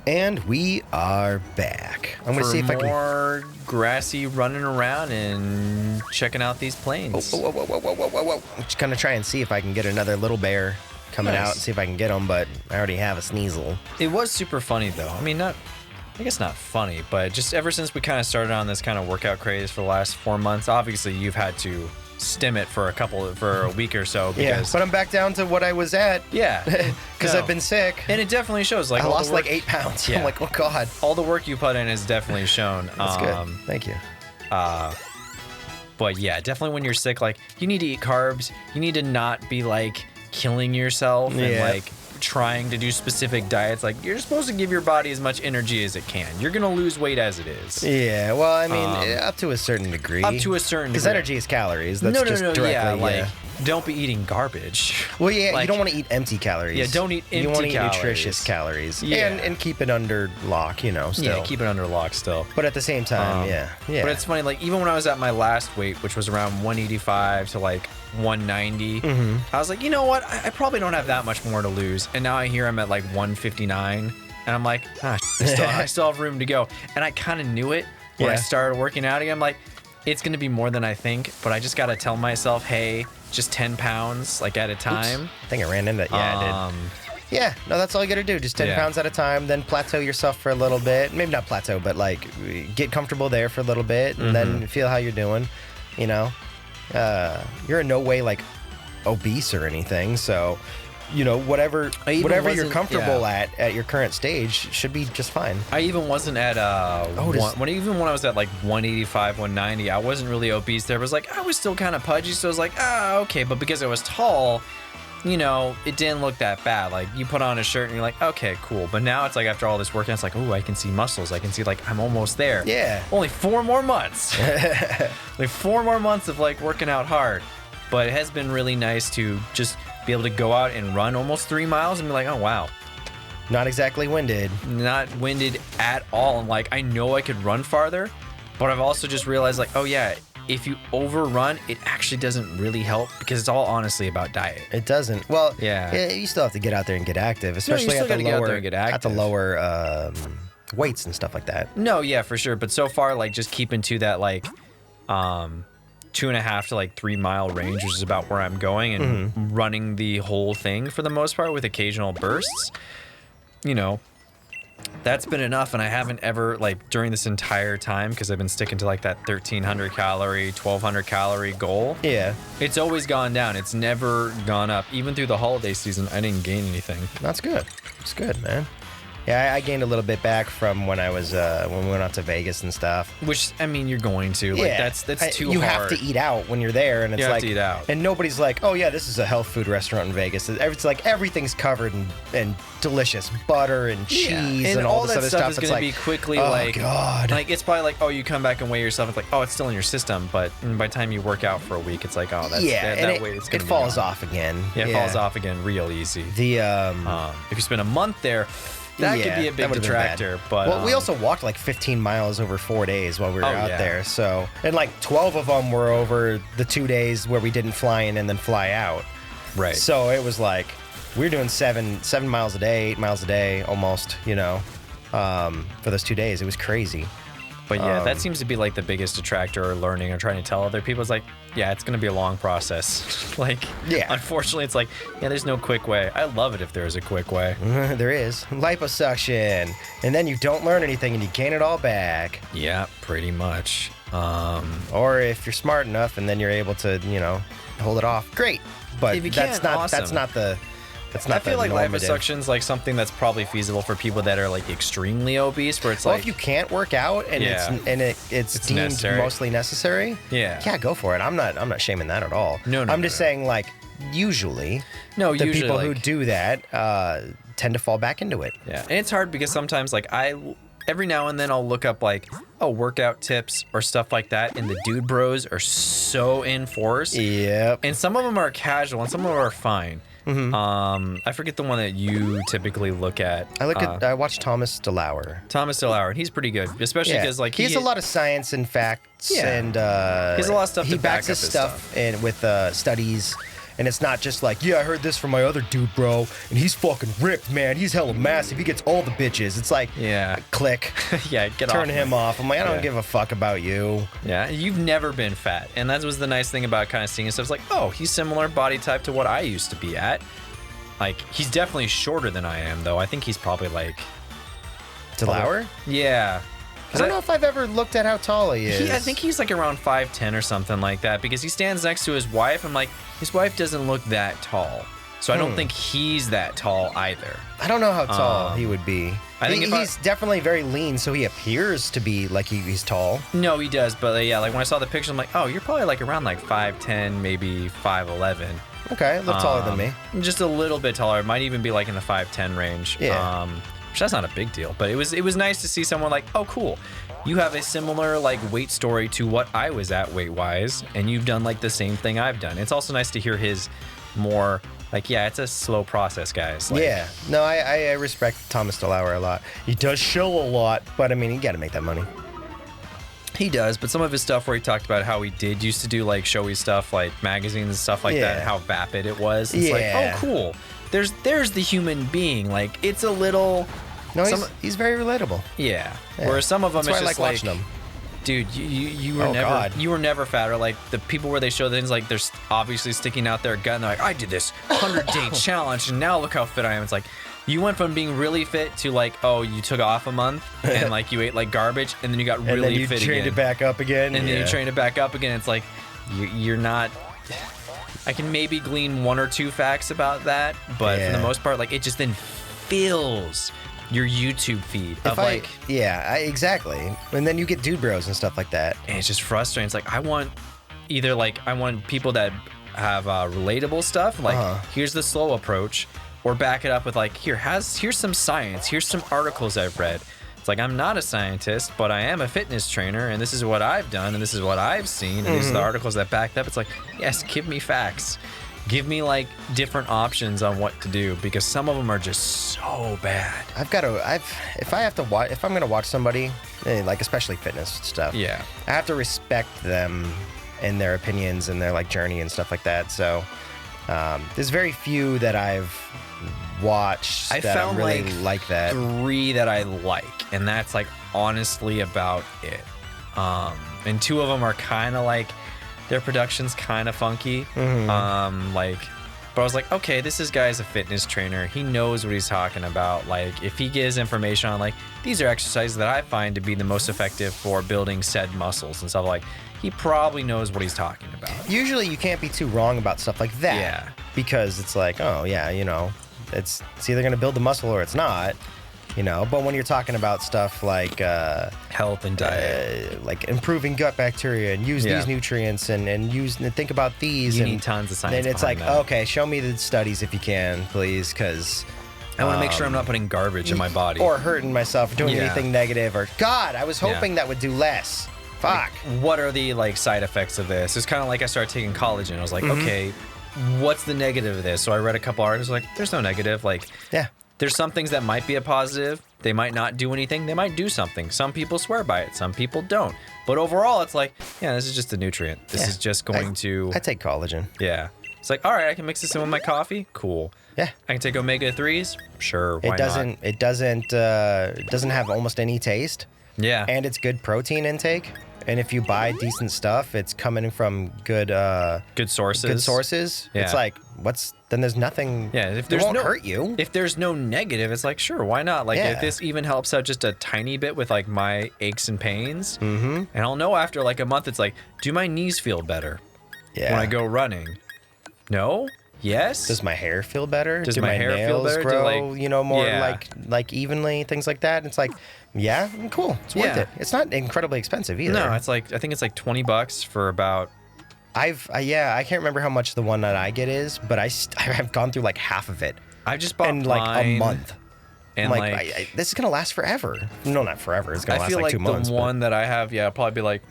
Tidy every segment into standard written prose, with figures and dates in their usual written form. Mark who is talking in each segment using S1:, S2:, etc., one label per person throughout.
S1: And we are back. I'm gonna see if I can.
S2: More grassy running around and checking out these planes.
S1: Whoa. I'm just gonna try and see if I can get another little bear coming out and see if I can get him, but I already have a Sneasel.
S2: It was super funny though. I mean, I guess not funny, but just ever since we kind of started on this kind of workout craze for the last 4 months, obviously you've had to stem it for a week or so. Because,
S1: but I'm back down to what I was at.
S2: Yeah.
S1: Because I've been sick.
S2: And it definitely shows. Like
S1: I lost like 8 pounds.
S2: Yeah.
S1: I'm like, oh God.
S2: All the work you put in is definitely shown.
S1: That's good. Thank you.
S2: But yeah, definitely when you're sick, like you need to eat carbs. You need to not be like killing yourself and like trying to do specific diets. Like you're supposed to give your body as much energy as it can. You're gonna lose weight as it is.
S1: Yeah, well, I mean, up to a certain degree.
S2: Up to a certain degree.
S1: Because energy is calories. That's just directly.
S2: Yeah, like don't be eating garbage.
S1: Well, yeah,
S2: like,
S1: you don't want to eat empty calories.
S2: Yeah, don't eat empty calories.
S1: You want to eat nutritious calories. Yeah. And keep it under lock, you know, still.
S2: Yeah, keep it under lock still.
S1: But at the same time, yeah.
S2: But it's funny, like even when I was at my last weight, which was around 185 to like 190, I was like, you know what? I probably don't have that much more to lose. And now I hear I'm at like 159, and I'm like, I still have room to go. And I kind of knew it when I started working out again. I'm like, it's going to be more than I think, but I just got to tell myself, hey, just 10 pounds like at a time.
S1: Oops. I think I ran into that. Yeah, I did. Yeah, no, that's all you got to do. Just 10 pounds at a time, then plateau yourself for a little bit. Maybe not plateau, but like get comfortable there for a little bit and then feel how you're doing, you know. You're in no way like obese or anything, so you know whatever you're comfortable at your current stage should be just fine.
S2: I even wasn't at when I was at like 185, 190, I wasn't really obese there. It was like I was still kind of pudgy, so I was like, okay, but because I was tall, you know, it didn't look that bad. Like you put on a shirt and you're like, okay, cool. But now it's like after all this workout, it's like, oh, I can see muscles. I can see like I'm almost there.
S1: Yeah.
S2: Only 4 more months. Only 4 more months of like working out hard. But it has been really nice to just be able to go out and run almost 3 miles and be like, oh wow.
S1: Not exactly winded.
S2: Not winded at all. And like I know I could run farther, but I've also just realized like, oh yeah, if you overrun, it actually doesn't really help because it's all honestly about diet.
S1: It doesn't. Well, yeah, you still have to get out there and get active, especially at the lower weights and stuff like that.
S2: No, yeah, for sure. But so far, like just keeping to that like 2.5 to like 3 mile range, which is about where I'm going, and running the whole thing for the most part with occasional bursts. You know, that's been enough, and I haven't ever, like, during this entire time, because I've been sticking to, like, that 1,300 calorie, 1,200 calorie goal.
S1: Yeah.
S2: It's always gone down. It's never gone up. Even through the holiday season, I didn't gain anything.
S1: That's good. It's good, man. Yeah, I gained a little bit back from when I was when we went out to Vegas and stuff.
S2: Which, I mean, you're going to. Like, that's too hard.
S1: You have to eat out when you're there, and it's
S2: you
S1: like
S2: have to eat out.
S1: And nobody's like, oh yeah, this is a health food restaurant in Vegas. It's like everything's covered in delicious butter and cheese and all this other stuff.
S2: Is going to be quickly like,
S1: God.
S2: Like it's probably like, oh, you come back and weigh yourself. It's like, oh, it's still in your system, but by the time you work out for a week, it's like, oh, that's that weight is going to be
S1: falls off again.
S2: Yeah, it falls off again real easy.
S1: The
S2: if you spend a month there. That could be a big detractor, but...
S1: Well, we also walked like 15 miles over 4 days while we were out there, so... And like 12 of them were over the 2 days where we didn't fly in and then fly out.
S2: Right.
S1: So it was like, we were doing 7 miles a day, 8 miles a day, almost, you know, for those 2 days. It was crazy.
S2: But yeah, that seems to be like the biggest detractor or learning or trying to tell other people. It's like, yeah, it's going to be a long process. Like, unfortunately, it's like, yeah, there's no quick way. I love it if there's a quick way.
S1: There is. Liposuction. And then you don't learn anything and you gain it all back.
S2: Yeah, pretty much.
S1: Or if you're smart enough and then you're able to, you know, hold it off. Great. But that's not the...
S2: I feel like liposuction's like something that's probably feasible for people that are like extremely obese, where it's like,
S1: if you can't work out and it's deemed necessary. Mostly necessary, yeah, go for it. I'm not shaming that at all.
S2: No,
S1: I'm just saying like usually the people who do that tend to fall back into it.
S2: Yeah, and it's hard because sometimes like every now and then I'll look up like workout tips or stuff like that, and the dude bros are so in force.
S1: Yep.
S2: And some of them are casual and some of them are fine. I forget the one that you typically look at.
S1: I watch Thomas DeLauer.
S2: And he's pretty good, especially because like
S1: he has a lot of science and facts, and
S2: he has a lot of stuff.
S1: He backs his stuff and with studies and it's not just like, yeah, I heard this from my other dude, bro, and he's fucking ripped, man. He's hella massive. He gets all the bitches. It's like, click.
S2: Yeah, get
S1: Turn him off. I'm like, I don't give a fuck about you.
S2: Yeah, you've never been fat, and that was the nice thing about kind of seeing stuff. It's like, oh, he's similar body type to what I used to be at. Like, he's definitely shorter than I am, though. I think he's probably like...
S1: Delour?
S2: Yeah.
S1: I don't know if I've ever looked at how tall he is.
S2: I think he's like around 5'10" or something like that, because he stands next to his wife. I'm like, his wife doesn't look that tall. So I don't think he's that tall either.
S1: I don't know how tall he would be. I think he's definitely very lean, so he appears to be like he's tall.
S2: No, he does, but yeah, like when I saw the picture, I'm like, oh, you're probably like around like 5'10", maybe 5'11".
S1: Okay, a little taller than me.
S2: Just a little bit taller. It might even be like in the 5'10" range.
S1: Yeah.
S2: Which that's not a big deal, but it was nice to see someone like, oh, cool. You have a similar like weight story to what I was at weight-wise, and you've done like the same thing I've done. It's also nice to hear his more like, yeah, it's a slow process, guys. Like,
S1: yeah. No, I respect Thomas DeLauer a lot. He does show a lot, but I mean, you got to make that money.
S2: He does, but some of his stuff where he talked about how he did used to do like showy stuff, like magazines and stuff like that, and how vapid it was. It's like, oh, cool. There's the human being. Like, it's a little...
S1: No, he's very relatable.
S2: Yeah. Whereas some of them,
S1: that's
S2: it's
S1: why
S2: just
S1: I like watching them.
S2: Dude, you were never fat. Or like the people where they show things like they're obviously sticking out their gut and they're like, I did this 100-day challenge and now look how fit I am. It's like, you went from being really fit to like, oh, you took off a month and like you ate like garbage and then you got really fit again. And then you
S1: trained it back up again.
S2: And then you trained it back up again. It's like, you're not... I can maybe glean one or two facts about that, but for the most part, like, it just then fills your YouTube feed of like...
S1: exactly. And then you get dude bros and stuff like that.
S2: And it's just frustrating. It's like, I want people that have relatable stuff, like, here's the slow approach, or back it up with like, here's some science, here's some articles I've read. It's like, I'm not a scientist, but I am a fitness trainer, and this is what I've done, and this is what I've seen, and these are the articles that back it up. It's like, yes, give me facts. Give me like different options on what to do, because some of them are just so bad. If I'm gonna watch somebody, like especially fitness stuff, I have to respect them and their opinions and their like journey and stuff like that. So there's very few that I've watched that I really like that. 3 that I like, and that's like honestly about it. And 2 of them are kind of like, their production's kind of funky. But I was like, okay, this guy's a fitness trainer. He knows what he's talking about. Like, if he gives information on like, these are exercises that I find to be the most effective for building said muscles and stuff, like, he probably knows what he's talking about.
S1: Usually you can't be too wrong about stuff like that.
S2: Yeah.
S1: Because it's like, oh yeah, you know, it's either going to build the muscle or it's not. You know, but when you're talking about stuff like
S2: health and diet,
S1: like improving gut bacteria and use these nutrients and think about these,
S2: you need tons of science.
S1: Then it's like,
S2: that.
S1: Okay, show me the studies if you can, please, because
S2: I want to make sure I'm not putting garbage in my body
S1: or hurting myself or doing anything negative. Or God, I was hoping that would do less. Fuck.
S2: Like, what are the like side effects of this? It's kind of like I started taking collagen. I was like, okay, what's the negative of this? So I read a couple articles like, there's no negative. Like, there's some things that might be a positive. They might not do anything. They might do something. Some people swear by it. Some people don't. But overall, it's like, this is just a nutrient. This is just going to...
S1: I take collagen.
S2: Yeah. It's like, all right, I can mix this in with my coffee. Cool.
S1: Yeah.
S2: I can take omega-3s. Sure, why not?
S1: It doesn't have almost any taste.
S2: Yeah.
S1: And it's good protein intake. And if you buy decent stuff, it's coming from good
S2: sources.
S1: Good sources. Yeah. It's like, then there's nothing. Yeah, if there's won't hurt you.
S2: If there's no negative, it's like, sure, why not? Like, if this even helps out just a tiny bit with like my aches and pains, and I'll know after like a month, it's like, do my knees feel better? Yeah. When I go running? No. Yes.
S1: Does my hair feel better?
S2: Does my hair feel better?
S1: Grow, more like evenly, things like that. It's like, yeah, cool. It's worth it. It's not incredibly expensive either.
S2: No, it's like, I think it's like $20 for about.
S1: I can't remember how much the one that I get is, but I have gone through like half of it.
S2: I just bought
S1: in like a month.
S2: And
S1: I'm like this is gonna last forever. No, not forever. It's gonna last like 2 months.
S2: I feel like the one that I have, probably be like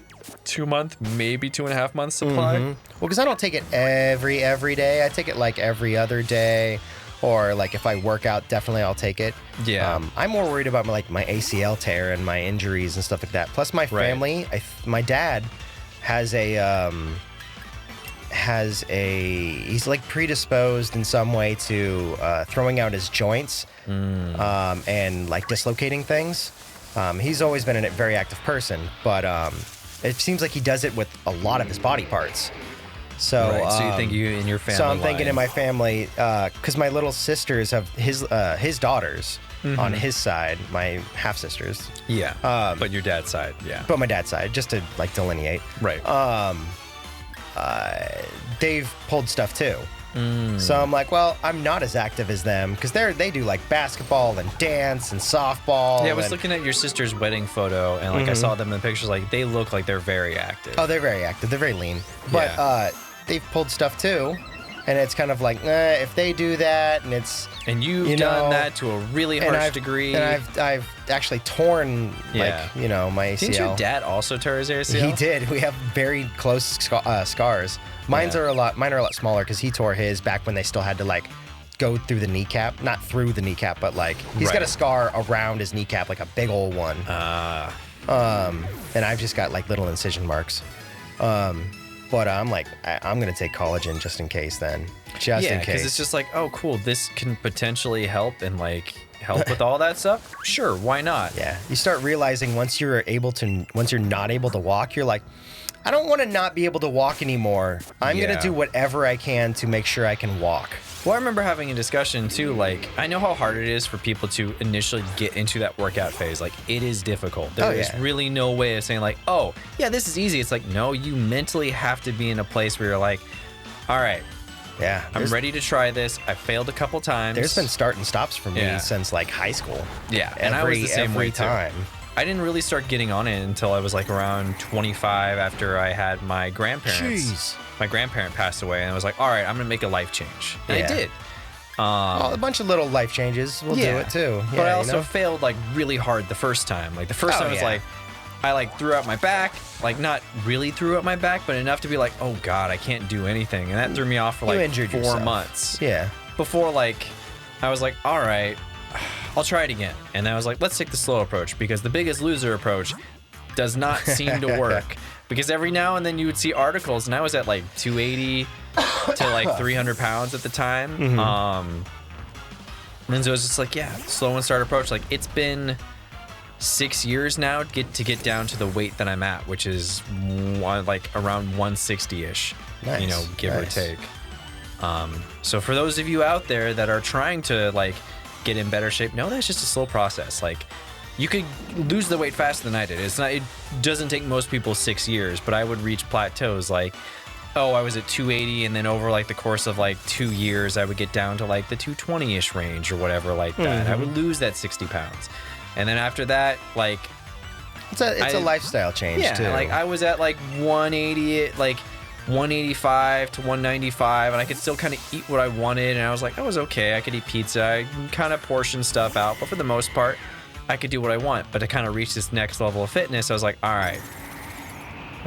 S2: 2 months, maybe 2.5 months supply.
S1: Well, because I don't take it every day. I take it like every other day, or like if I work out, definitely I'll take it.
S2: Yeah.
S1: I'm more worried about my ACL tear and my injuries and stuff like that. Plus my family, my dad has he's like predisposed in some way to throwing out his joints and like dislocating things. He's always been a very active person, but it seems like he does it with a lot of his body parts. So,
S2: right. So you think you in your family?
S1: So I'm thinking in my family, because my little sisters have his daughters on his side, my half sisters.
S2: Yeah. But your dad's side, yeah.
S1: But my dad's side, just to like delineate.
S2: Right.
S1: They've pulled stuff too. So I'm like, well, I'm not as active as them because they do like basketball and dance and softball.
S2: Yeah, I was looking at your sister's wedding photo and like I saw them in pictures. Like they look like they're very active.
S1: Oh, they're very active. They're very lean. But they've pulled stuff too, and it's kind of like if they do that, and it's
S2: you've done that to a really harsh degree.
S1: And I've actually torn my ACL.
S2: Didn't your dad also tear his ACL?
S1: He did. We have very close scars. Mine are a lot smaller because he tore his back when they still had to like go through the kneecap, not through the kneecap, but like he's got a scar around his kneecap, like a big old one. And I've just got like little incision marks. But I'm like, I'm gonna take collagen just in case. Then, just in case,
S2: because it's just like, oh, cool, this can potentially help and like help with all that stuff. Sure, why not?
S1: Yeah, you start realizing once you're not able to walk, you're like, I don't want to not be able to walk anymore. I'm gonna do whatever I can to make sure I can walk.
S2: Well, I remember having a discussion too, like, I know how hard it is for people to initially get into that workout phase. Like, it is difficult. There is really no way of saying like, oh, yeah, this is easy. It's like, no, you mentally have to be in a place where you're like, all right, I'm ready to try this. I failed a couple times.
S1: There's been start and stops for me since like high school.
S2: Yeah, and I was the same way
S1: time.
S2: Too. I didn't really start getting on it until I was like around 25 after I had my grandparents.
S1: Jeez.
S2: My grandparent passed away, and I was like, all right, I'm going to make a life change. And I did.
S1: A bunch of little life changes will do it too. Yeah,
S2: but I also failed like really hard the first time. Like the first time was like, I like threw out my back, like not really threw out my back, but enough to be like, oh God, I can't do anything. And that threw me off for like 4 months.
S1: Yeah.
S2: Before like, I was like, all right, I'll try it again. And I was like, let's take the slow approach because the Biggest Loser approach does not seem to work. Because every now and then you would see articles, and I was at like 280 to like 300 pounds at the time. And so it was just like, slow and start approach. Like it's been 6 years now to get down to the weight that I'm at, which is like around 160-ish, give or take. So for those of you out there that are trying to like get in better shape, no, that's just a slow process. Like you could lose the weight faster than I did. It doesn't take most people 6 years, but I would reach plateaus like, oh, I was at 280, and then over like the course of like 2 years, I would get down to like the 220-ish range or whatever like that. I would lose that 60 pounds. And then after that, like...
S1: It's a lifestyle change, too.
S2: Yeah, like I was at like 180, like 185 to 195, and I could still kind of eat what I wanted, and I was like, I was okay. I could eat pizza. I kind of portion stuff out, but for the most part, I could do what I want. But to kind of reach this next level of fitness, I was like, all right,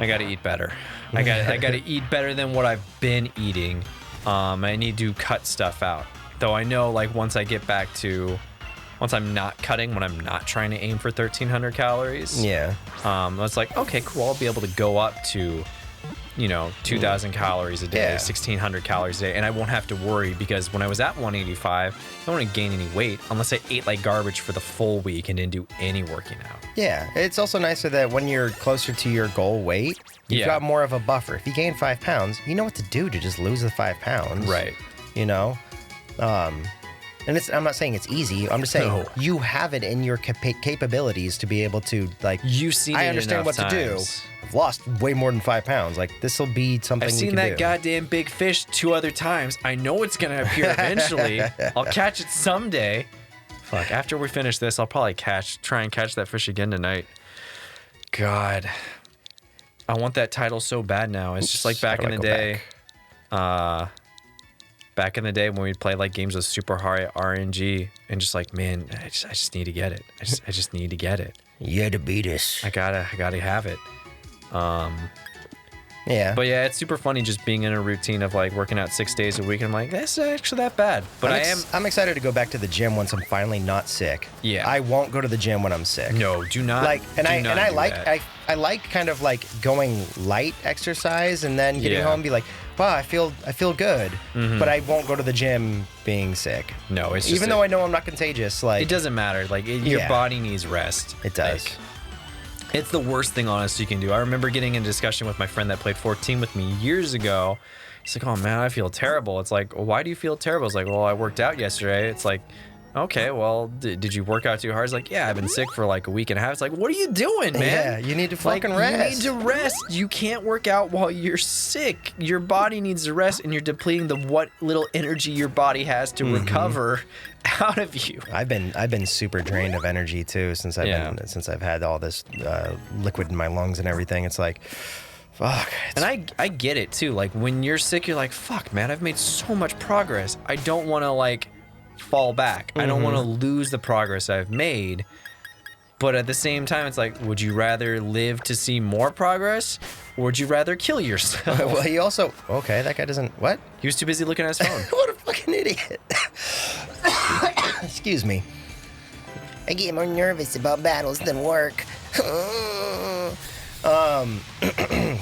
S2: I got to eat better. I got to eat better than what I've been eating. I need to cut stuff out. Though I know, like, once I'm not cutting, when I'm not trying to aim for 1,300 calories.
S1: Yeah.
S2: It's like, okay, cool. I'll be able to go up to, 2,000 calories a day, 1,600 calories a day, and I won't have to worry because when I was at 185, I don't want to gain any weight unless I ate like garbage for the full week and didn't do any working out.
S1: Yeah, it's also nicer that when you're closer to your goal weight, you've got more of a buffer. If you gain 5 pounds, you know what to do to just lose the 5 pounds.
S2: Right.
S1: And I'm not saying it's easy. I'm just saying you have it in your capabilities to be able to, like,
S2: you've seen it
S1: I understand what
S2: times.
S1: to do. I've lost way more than 5 pounds. Like, this will be something
S2: I've seen that goddamn big fish 2 other times. I know it's going to appear eventually. I'll catch it someday. Fuck, after we finish this, I'll probably try and catch that fish again tonight. God. I want that title so bad now. It's just like back in the day. Back in the day when we'd play like games with super high RNG and just like, man, I just need to get it. I just need to get it.
S1: You had to beat us.
S2: I gotta have it.
S1: Yeah.
S2: But yeah, it's super funny just being in a routine of like working out 6 days a week. And I'm like, that's actually that bad. But
S1: I'm excited to go back to the gym once I'm finally not sick.
S2: Yeah.
S1: I won't go to the gym when I'm sick.
S2: No, do not.
S1: I I like kind of like going light exercise and then getting home and be like, wow, I feel good. But I won't go to the gym being sick.
S2: No, it's just
S1: even though I know I'm not contagious. Like
S2: it doesn't matter. Like your body needs rest.
S1: It does.
S2: Like, it's the worst thing, honestly, you can do. I remember getting in a discussion with my friend that played 14 with me years ago. He's like, oh, man, I feel terrible. It's like, well, why do you feel terrible? It's like, well, I worked out yesterday. It's like, okay, well, did you work out too hard? It's like, yeah, I've been sick for like a week and a half. It's like, what are you doing, man?
S1: Yeah, you need to fucking rest.
S2: You need to rest. You can't work out while you're sick. Your body needs to rest, and you're depleting what little energy your body has to recover out of you.
S1: I've been super drained of energy too since I've had all this liquid in my lungs and everything. It's like, fuck.
S2: And I get it too. Like when you're sick, you're like, fuck, man, I've made so much progress. I don't want to like fall back. I don't want to lose the progress I've made. But at the same time, it's like, would you rather live to see more progress, or would you rather kill yourself?
S1: Well, he also that guy doesn't what?
S2: He was too busy looking at his phone.
S1: What a fucking idiot. Excuse me. I get more nervous about battles than work. God,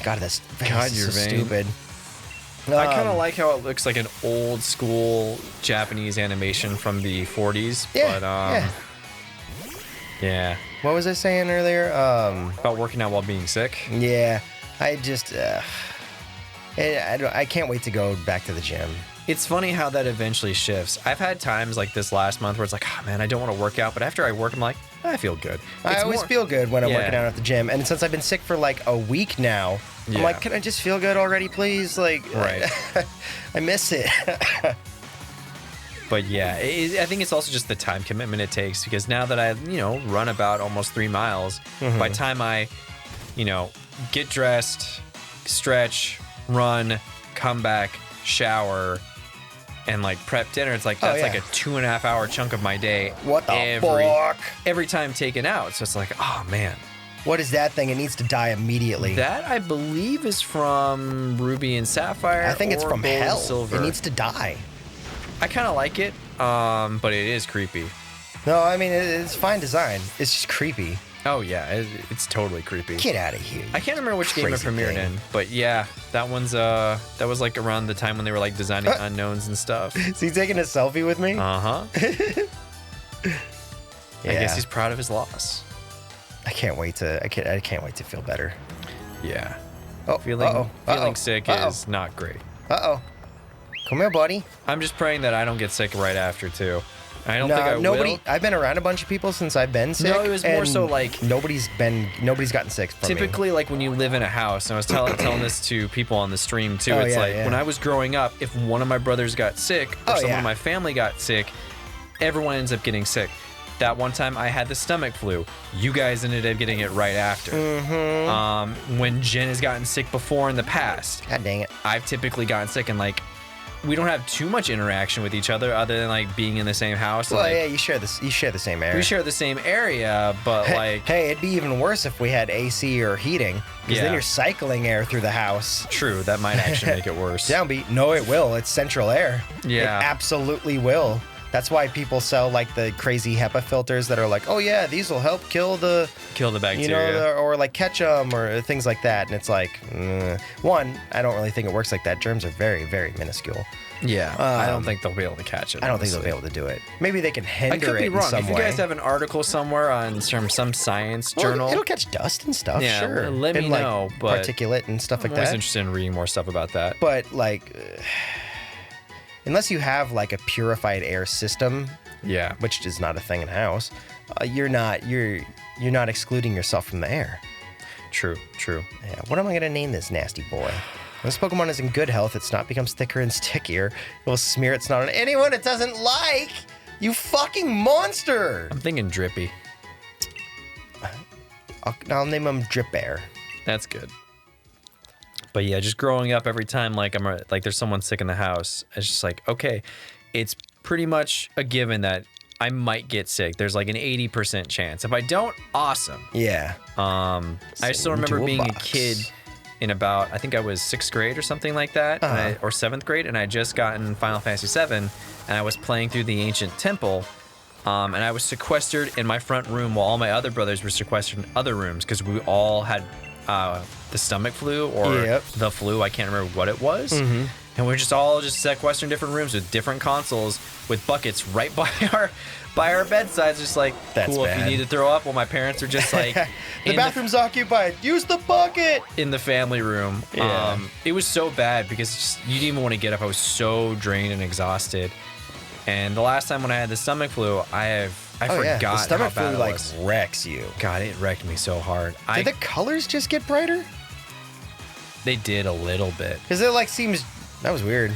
S1: that's
S2: you're
S1: so
S2: vain.
S1: Stupid.
S2: I kind of like how it looks like an old school Japanese animation from the 40s.
S1: Yeah,
S2: but yeah.
S1: What was I saying earlier?
S2: About working out while being sick.
S1: Yeah, I just I can't wait to go back to the gym.
S2: It's funny how that eventually shifts. I've had times like this last month where it's like, oh man, I don't want to work out, but after I work, I'm like, I feel good.
S1: I always feel good when I'm working out at the gym, and since I've been sick for like a week now, I'm like, can I just feel good already, please? Like,
S2: right.
S1: I miss it.
S2: But yeah, I think it's also just the time commitment it takes, because now that I, run about almost 3 miles, by the time I, get dressed, stretch, run, come back, shower, and like prep dinner, it's like that's like a 2.5 hour chunk of my day.
S1: What the fuck?
S2: Every time taken out. So it's like, oh man.
S1: What is that thing? It needs to die immediately.
S2: That I believe is from Ruby and Sapphire.
S1: I think it's from hell.
S2: Silver.
S1: It needs to die.
S2: I kind of like it, but it is creepy.
S1: No, I mean it's fine design. It's just creepy.
S2: Oh yeah, it's totally creepy.
S1: Get out of here.
S2: I can't remember which game it premiered in, but yeah, that was like around the time when they were like designing unknowns and stuff.
S1: Is he taking a selfie with me?
S2: I guess he's proud of his loss.
S1: I can't wait to feel better.
S2: Yeah.
S1: Oh,
S2: feeling sick is not great.
S1: Come here, buddy.
S2: I'm just praying that I don't get sick right after too. I don't think I will.
S1: I've been around a bunch of people since I've been sick.
S2: No, it was more so like
S1: nobody's gotten sick from
S2: typically
S1: me.
S2: Like when you live in a house, and I was telling this to people on the stream too. When I was growing up, if one of my brothers got sick or someone in my family got sick, everyone ends up getting sick. That one time I had the stomach flu. You guys ended up getting it right after. When Jen has gotten sick before in the past.
S1: God dang it.
S2: I've typically gotten sick, and like we don't have too much interaction with each other other than like being in the same house.
S1: Well,
S2: like,
S1: yeah, you share the same area.
S2: We share the same area, but
S1: hey, it'd be even worse if we had AC or heating, because then you're cycling air through the house.
S2: True, that might actually make it worse.
S1: Downbeat. No, it will. It's central air.
S2: Yeah.
S1: It absolutely will. That's why people sell like the crazy HEPA filters that are like, oh yeah, these will help kill the
S2: bacteria,
S1: or like catch them or things like that. And it's like, one, I don't really think it works like that. Germs are very, very minuscule.
S2: Yeah, I don't think they'll be able to catch it.
S1: I don't think they'll be able to do it. Maybe they can hinder it. I could be wrong.
S2: If you guys have an article somewhere on some science journal,
S1: it'll catch dust and stuff.
S2: Yeah,
S1: sure.
S2: Let me know. But
S1: particulate and stuff like that.
S2: I'm always interested in reading more stuff about that.
S1: But like, unless you have like a purified air system, which is not a thing in a house, you're not excluding yourself from the air.
S2: True.
S1: Yeah. What am I gonna name this nasty boy? When this Pokemon is in good health, its snot becomes thicker and stickier. It will smear its snot on anyone it doesn't like. You fucking monster!
S2: I'm thinking Drippy.
S1: I'll name him Drip Bear.
S2: That's good. But yeah, just growing up, every time like there's someone sick in the house, it's just like, okay, it's pretty much a given that I might get sick. There's like an 80% chance. If I don't, awesome.
S1: Yeah.
S2: I still remember being a kid in about, I think I was 6th grade or something like that, or 7th grade, and I had just gotten Final Fantasy VII, and I was playing through the Ancient Temple, And I was sequestered in my front room while all my other brothers were sequestered in other rooms because we all had the stomach flu or the flu. I can't remember what it was. Mm-hmm. And we're just all sequestered in different rooms with different consoles with buckets right by our bedsides. Just like,
S1: that's
S2: cool,
S1: bad.
S2: if you need to throw up. Well, my parents are just like...
S1: the bathroom's occupied. Use the bucket!
S2: In the family room.
S1: Yeah.
S2: It was so bad because you didn't even want to get up. I was so drained and exhausted. And the last time when I had the stomach flu, I forgot
S1: the stomach
S2: how bad
S1: flu
S2: it was.
S1: wrecks you.
S2: God, it wrecked me so hard.
S1: Did the colors just get brighter?
S2: They did a little bit.
S1: Because it seems... That was weird.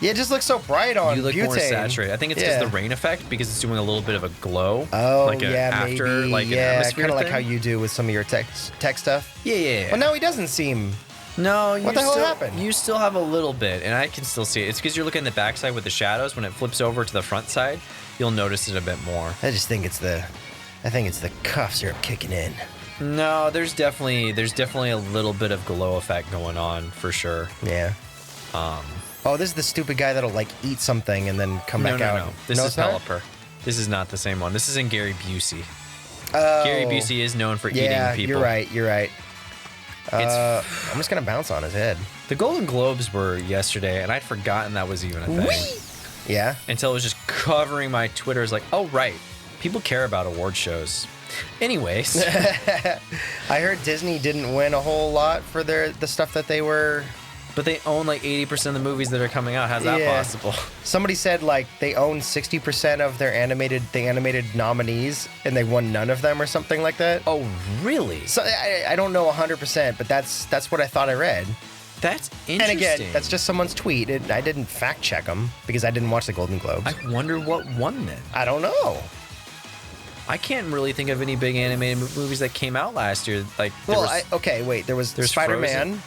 S1: Yeah, it just looks so bright on
S2: You look
S1: butane.
S2: more saturated. I think it's because the rain effect, because it's doing a little bit of a glow.
S1: Oh,
S2: like
S1: maybe.
S2: Like an atmosphere
S1: kind of like
S2: thing.
S1: how you do with some of your tech stuff.
S2: Yeah.
S1: But now he doesn't seem...
S2: No,
S1: what the hell happened?
S2: You still have a little bit, and I can still see it. It's because you're looking at the backside with the shadows. When it flips over to the front side, you'll notice it a bit more.
S1: I just think it's the cough syrup kicking in.
S2: No, there's definitely a little bit of glow effect going on for sure.
S1: Yeah. Oh, this is the stupid guy that'll eat something and then come back out.
S2: No. This is Pelipper. This is not the same one. This isn't Gary Busey.
S1: Oh.
S2: Gary Busey is known for eating people.
S1: You're right. I'm just gonna bounce on his head.
S2: The Golden Globes were yesterday, and I'd forgotten that was even a thing.
S1: Whee! Yeah.
S2: Until it was just covering my Twitter. It's like, oh right, people care about award shows. Anyways,
S1: I heard Disney didn't win a whole lot for the stuff that they were.
S2: But they own 80% of the movies that are coming out. How's that possible?
S1: Somebody said they own 60% of their animated nominees, and they won none of them or something like that.
S2: Oh, really?
S1: So I don't know 100%, but that's what I thought I read.
S2: That's interesting.
S1: And again, that's just someone's tweet. I didn't fact check them because I didn't watch the Golden Globes.
S2: I wonder what won then.
S1: I don't know.
S2: I can't really think of any big animated movies that came out last year.
S1: Wait. There was Spider-Man.
S2: Frozen.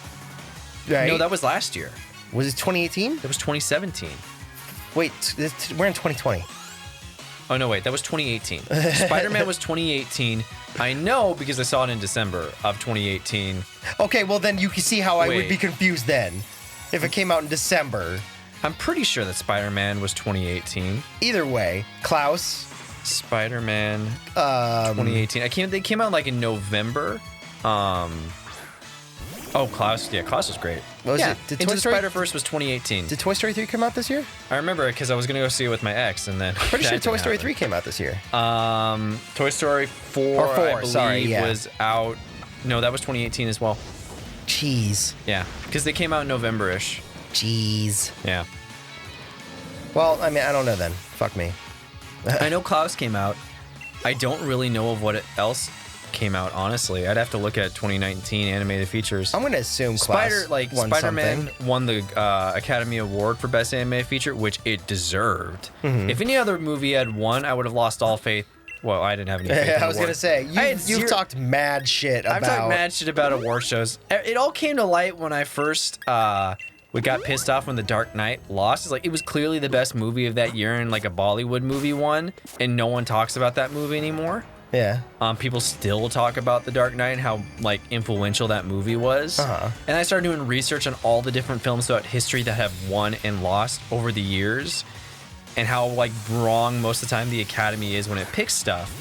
S1: Right?
S2: No, that was last year.
S1: Was it 2018?
S2: That was 2017.
S1: Wait, we're in 2020.
S2: Oh, no, wait. That was 2018. Spider-Man was 2018. I know because I saw it in December of 2018.
S1: Okay, well, then you can see how I would be confused then if it came out in December.
S2: I'm pretty sure that Spider-Man was 2018.
S1: Either way, Klaus.
S2: Spider-Man 2018. They came out in November. Oh, Klaus. Yeah, Klaus was great.
S1: What was it?
S2: Into the Spider-Verse was 2018.
S1: Did Toy Story 3 come out this year?
S2: I remember it because I was going to go see it with my ex, and then...
S1: Pretty sure Toy Story 3 came out this year.
S2: Toy Story 4, I believe, was out... No, that was 2018 as well.
S1: Jeez.
S2: Yeah, because they came out in November-ish.
S1: Jeez.
S2: Yeah.
S1: Well, I mean, I don't know then. Fuck me.
S2: I know Klaus came out. I don't really know of what else came out, honestly. I'd have to look at 2019 animated features.
S1: I'm going to assume
S2: Spider-Man won the Academy Award for Best Animated Feature, which it deserved. Mm-hmm. If any other movie had won, I would have lost all faith. Well, I didn't have any faith in the
S1: I was going to say, you've talked mad shit about...
S2: I've talked mad shit about award shows. It all came to light when I first... we got pissed off when The Dark Knight lost. It was clearly the best movie of that year, and a Bollywood movie won, and no one talks about that movie anymore.
S1: Yeah.
S2: People still talk about The Dark Knight and how influential that movie was.
S1: Uh-huh.
S2: And I started doing research on all the different films throughout history that have won and lost over the years, and how wrong most of the time the Academy is when it picks stuff.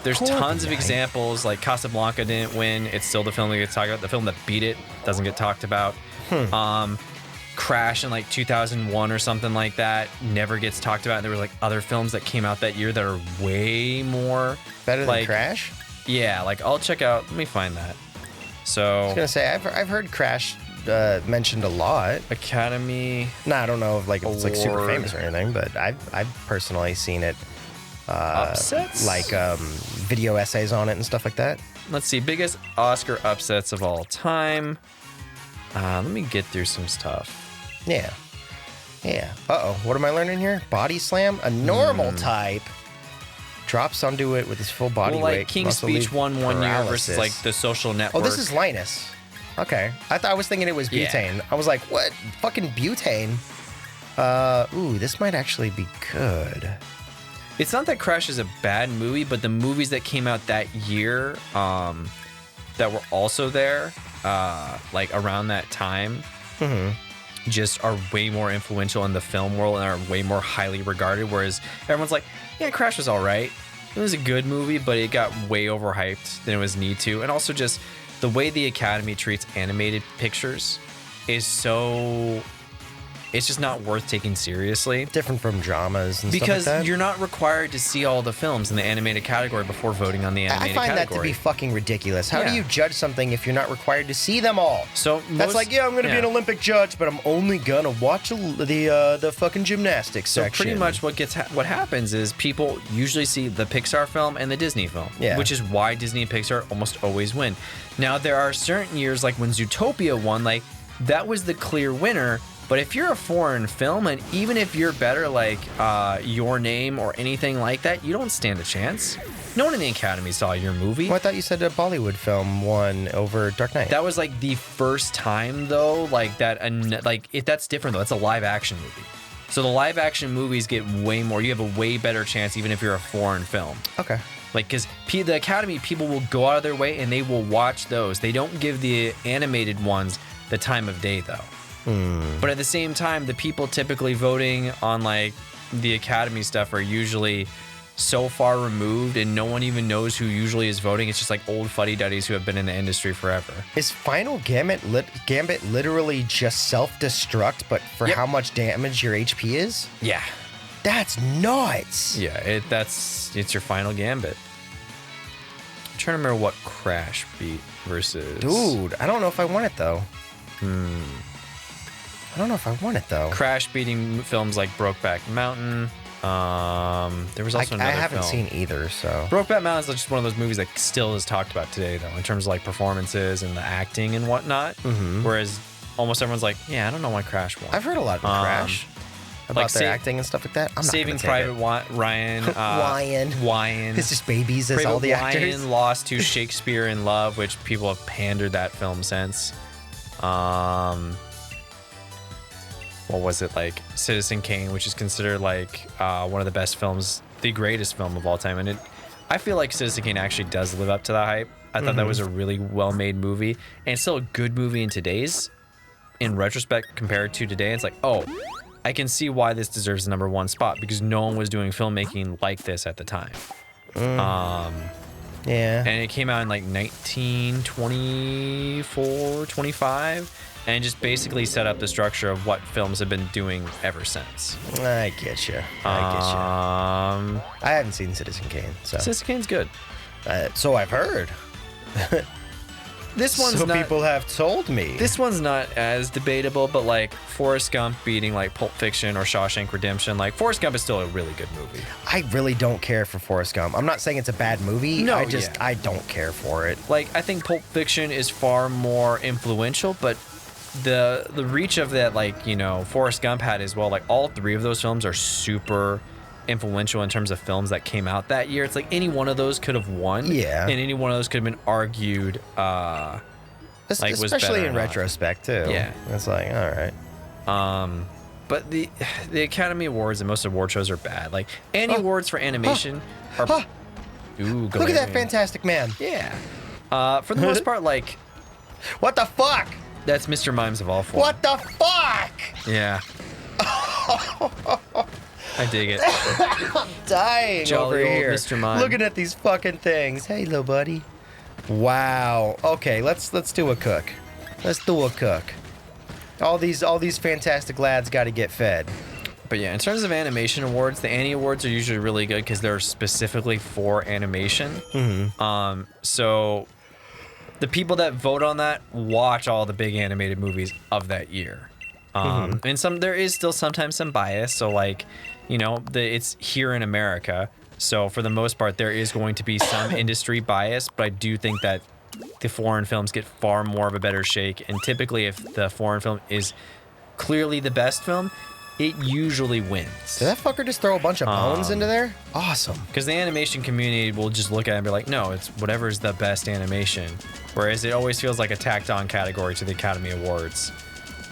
S2: There's tons of examples. Casablanca didn't win. It's still the film that gets talked about. The film that beat it doesn't get talked about. Crash in 2001 or something like that never gets talked about. And there were other films that came out that year that are way more
S1: better than Crash.
S2: Yeah, I'll check out. Let me find that. So
S1: I was gonna say I've heard Crash mentioned a lot.
S2: Academy.
S1: No, I don't know if it's super famous or anything, but I've personally seen it.
S2: Upsets?
S1: Video essays on it and stuff like that.
S2: Let's see, biggest Oscar upsets of all time. Let me get through some stuff.
S1: Yeah. Uh-oh. What am I learning here? Body slam? A normal type drops onto it with his full body weight.
S2: King's Speech won one year versus The Social Network.
S1: Oh, this is Linus. Okay. I was thinking it was butane. I was like, what? Fucking butane? This might actually be good.
S2: It's not that Crash is a bad movie, but the movies that came out that year that were also there, around that time, just are way more influential in the film world and are way more highly regarded, whereas everyone's like, yeah, Crash was all right. It was a good movie, but it got way overhyped than it was need to. And also just the way the Academy treats animated pictures is so... It's just not worth taking seriously.
S1: Different from dramas and
S2: because
S1: stuff like that.
S2: You're not required to see all the films in the animated category before voting on the animated category.
S1: I find that to be fucking ridiculous. How do you judge something if you're not required to see them all?
S2: So
S1: that's like, yeah, I'm going to be an Olympic judge, but I'm only going to watch the fucking gymnastics section.
S2: So pretty much what happens is people usually see the Pixar film and the Disney film, which is why Disney and Pixar almost always win. Now, there are certain years, like when Zootopia won, like that was the clear winner. But if you're a foreign film, and even if you're better like Your Name or anything like that, you don't stand a chance. No one in the Academy saw your movie.
S1: Well, I thought you said a Bollywood film won over Dark Knight.
S2: That was like the first time, though, like that. Like if that's different, though, it's a live action movie. So the live action movies get way more. You have a way better chance, even if you're a foreign film.
S1: Okay.
S2: Like, because the Academy people will go out of their way and they will watch those. They don't give the animated ones the time of day, though. But at the same time, the people typically voting on like the Academy stuff are usually so far removed and no one even knows who usually is voting. It's just like old fuddy-duddies who have been in the industry forever.
S1: Is Final Gambit literally just self-destruct, but for how much damage your HP is?
S2: Yeah.
S1: That's nuts.
S2: Yeah, it's your Final Gambit. I'm trying to remember what Crash beat versus...
S1: Dude, I don't know if I want it, though. I don't know if I want it, though.
S2: Crash beating films like Brokeback Mountain. There was also another film.
S1: I haven't seen either, so...
S2: Brokeback Mountain is just one of those movies that still is talked about today, though, in terms of like performances and the acting and whatnot. Whereas almost everyone's like, yeah, I don't know why Crash won.
S1: I've heard a lot about Crash. About
S2: like
S1: their acting and stuff like that. I'm not
S2: Saving Private Ryan. Ryan.
S1: It's just babies as all the actors.
S2: Ryan lost to Shakespeare in Love, which people have pandered that film since. What was it, like Citizen Kane, which is considered like one of the best films, the greatest film of all time. And I feel like Citizen Kane actually does live up to that hype. I thought that was a really well-made movie, and it's still a good movie in retrospect, compared to today. It's like, oh, I can see why this deserves the #1 spot, because no one was doing filmmaking like this at the time.
S1: Yeah.
S2: And it came out in like 1924, 25. And just basically set up the structure of what films have been doing ever since.
S1: I get you. I haven't seen Citizen Kane, so
S2: Citizen Kane's good.
S1: So I've heard.
S2: This one's not.
S1: People have told me.
S2: This one's not as debatable, but like Forrest Gump beating like Pulp Fiction or Shawshank Redemption, like Forrest Gump is still a really good movie.
S1: I really don't care for Forrest Gump. I'm not saying it's a bad movie.
S2: No,
S1: I don't care for it.
S2: Like I think Pulp Fiction is far more influential, but the reach of that, like, you know, Forrest Gump had as well, like all three of those films are super influential in terms of films that came out that year. It's like any one of those could have won, and any one of those could have been argued like
S1: especially in retrospect too.
S2: Yeah,
S1: it's like, all right.
S2: But the Academy Awards and most award shows are bad. Like any awards for animation are ooh,
S1: look at that Fantastic Man.
S2: Yeah, for the most part, like,
S1: what the fuck?
S2: That's Mr. Mimes of all form.
S1: What the fuck?
S2: Yeah. I dig it.
S1: I'm dying
S2: Jolly
S1: over
S2: old
S1: here.
S2: Mr. Mime.
S1: Looking at these fucking things. Hey, little buddy. Wow. Okay, let's do a cook. Let's do a cook. All these fantastic lads got to get fed.
S2: But yeah, in terms of animation awards, the Annie Awards are usually really good because they're specifically for animation. So the people that vote on that watch all the big animated movies of that year. And there is still sometimes some bias. So like, you know, it's here in America. So for the most part, there is going to be some industry bias, but I do think that the foreign films get far more of a better shake. And typically if the foreign film is clearly the best film, it usually wins.
S1: Did that fucker just throw a bunch of bones into there? Awesome.
S2: Because the animation community will just look at it and be like, no, it's whatever's the best animation. Whereas it always feels like a tacked on category to the Academy Awards.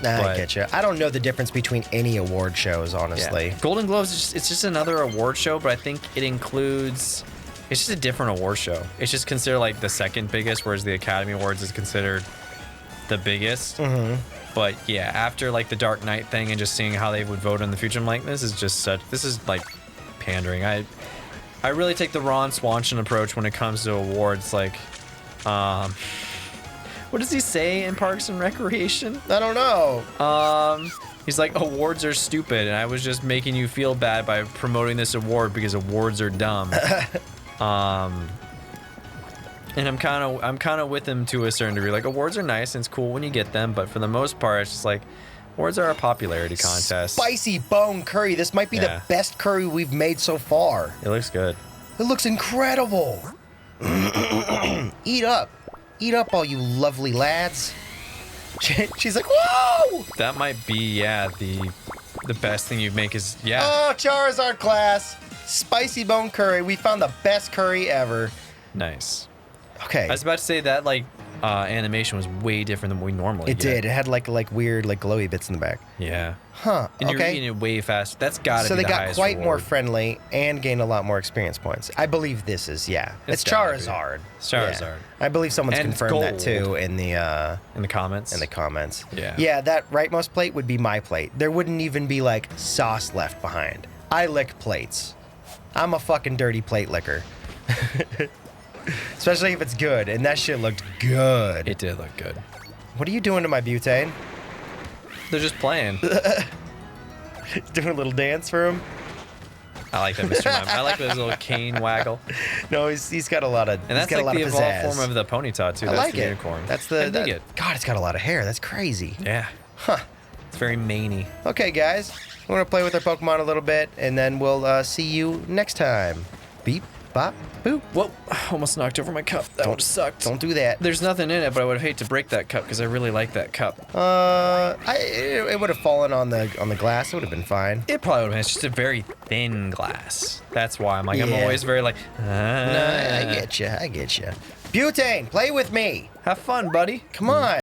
S1: I get you. I don't know the difference between any award shows, honestly.
S2: Yeah. Golden Globes, it's just another award show, but I think it includes... It's just a different award show. It's just considered like the second biggest, whereas the Academy Awards is considered the biggest. But yeah, after like the Dark Knight thing and just seeing how they would vote in the future, I'm like, this is like pandering. I really take the Ron Swanson approach when it comes to awards. Like, what does he say in Parks and Recreation?
S1: I don't know.
S2: He's like, awards are stupid, and I was just making you feel bad by promoting this award because awards are dumb. And I'm kind of with him to a certain degree. Like, awards are nice and it's cool when you get them, but for the most part, it's just like, awards are a popularity contest.
S1: Spicy bone curry. This might be the best curry we've made so far.
S2: It looks good.
S1: It looks incredible. Eat up. Eat up, all you lovely lads. She's like, whoa!
S2: That might be, the best thing you make is,
S1: Oh, Charizard class. Spicy bone curry. We found the best curry ever.
S2: Nice.
S1: Okay.
S2: I was about to say that, like, animation was way different than we normally get.
S1: It did. It had, like weird, like, glowy bits in the back.
S2: Yeah.
S1: Huh.
S2: And you're
S1: okay.
S2: eating it way fast. That's gotta
S1: So
S2: be
S1: they
S2: the
S1: got
S2: highest
S1: quite more
S2: reward.
S1: friendly and gained a lot more experience points. I believe this is, It's
S2: gotta be.
S1: Charizard.
S2: It's Charizard.
S1: Yeah. I believe someone's
S2: And it's
S1: confirmed that
S2: gold.
S1: too in the
S2: comments.
S1: In the comments.
S2: Yeah.
S1: Yeah, that rightmost plate would be my plate. There wouldn't even be like sauce left behind. I lick plates. I'm a fucking dirty plate licker. Especially if it's good, and that shit looked good.
S2: It did look good.
S1: What are you doing to my butane?
S2: They're just playing.
S1: Doing a little dance for him?
S2: I like that, Mr. Mime. I like his little cane waggle.
S1: No, he's got a lot of.
S2: And that's
S1: he's got
S2: like
S1: a
S2: the
S1: lot of
S2: evolved
S1: pizzazz.
S2: form of the Ponyta too.
S1: I
S2: That's
S1: like
S2: the
S1: it.
S2: unicorn.
S1: That's the.
S2: I dig it.
S1: God, it's got a lot of hair. That's crazy.
S2: Yeah.
S1: Huh.
S2: It's very maney.
S1: Okay, guys. We're gonna play with our Pokemon a little bit, and then we'll see you next time. Beep, bop, boop.
S2: Whoa! Almost knocked over my cup. That would have sucked.
S1: Don't do that.
S2: There's nothing in it, but I would hate to break that cup because I really like that cup.
S1: It would have fallen on the glass. It would have been fine.
S2: It probably would have been. It's just a very thin glass. That's why I'm like, I'm
S1: Yeah.
S2: always very like,
S1: No, I get you. I get you. Butane, play with me.
S2: Have fun, buddy.
S1: Come on.